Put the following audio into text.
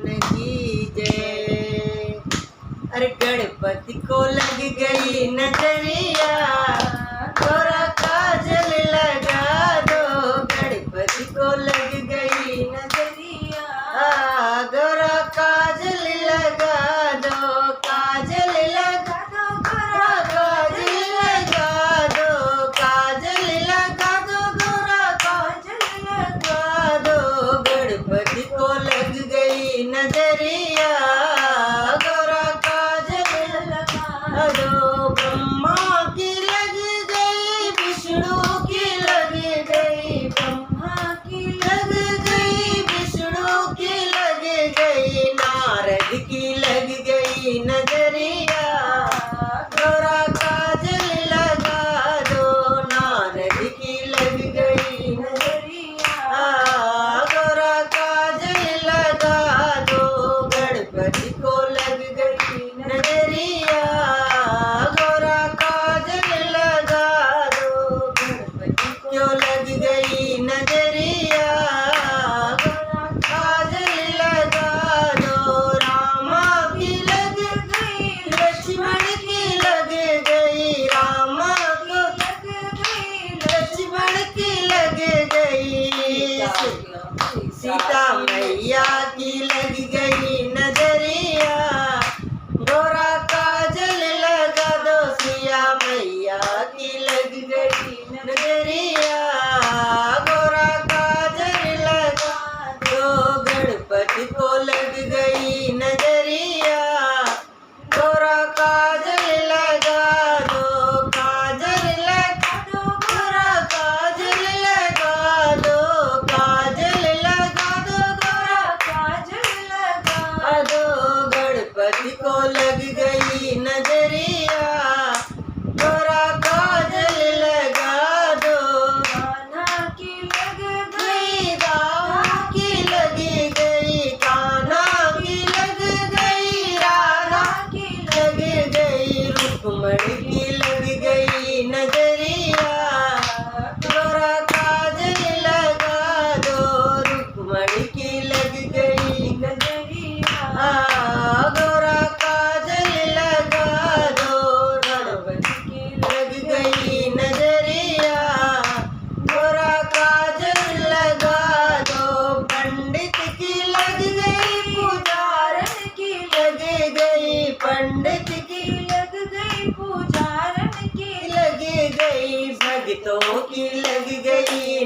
की जय। अरे गणपति को लग गई नजरिया, गोरा काजल लगा दो। गणपति को लग गई नजरिया, गोरा काजल लगा दो। काजल लगा दो, गोरा काजल लगा दो। काजल लगा दो, गोरा काजल लगा दो। गणपति को लग गई नजरिया, गोरा काजल लगा दो। ब्रह्मा की लग गई, विष्णु की लग गई। ब्रह्मा की लग गई, विष्णु की लग गई। नारद की लग गई नजरिया, गोरा काजल लगा दो। नारद की लग गई नजरिया, गोरा काजल लगा दो। गणपति को लग गई नजरिया, गोरा काजल लगा दो। गणपति को लग गई नजरिया, गोरा काजल लगा दो। रामा की लग गई, लक्ष्मण की लग गई। रामा को लग गई, लक्ष्मण की लग गई। सीता मैया की लग गई नजरिया, गोरा काजल लगा दो। सिया मैया की लग गई नजरिया, गोरा काजल लगा दो। गणपति को लग गई नजरिया, गोरा काजल लगा दो। काजल लगा दो, गोरा काजल लगा दो। काजल लगा दो, गोरा काजल लगा दो। गणपति को लग गई नजरिया, गोरा काजल लगा दो। कान्हा की लग गई, राधा की लग गई। कान्हा की लग गई, राधा की लग गई। रुक्मणी की लग गई नजरिया, गोरा काजल लगा दो। रुक्मणी की लग गई नजरिया, गोरा काजल लगा दो। गणपति की लग गई नजरिया, गोरा काजल लगा दो। पंडित की लग गई, पुजारन की लग गई। पंडित की लग गई, पुजारन की लग गई। भक्तों की लग गई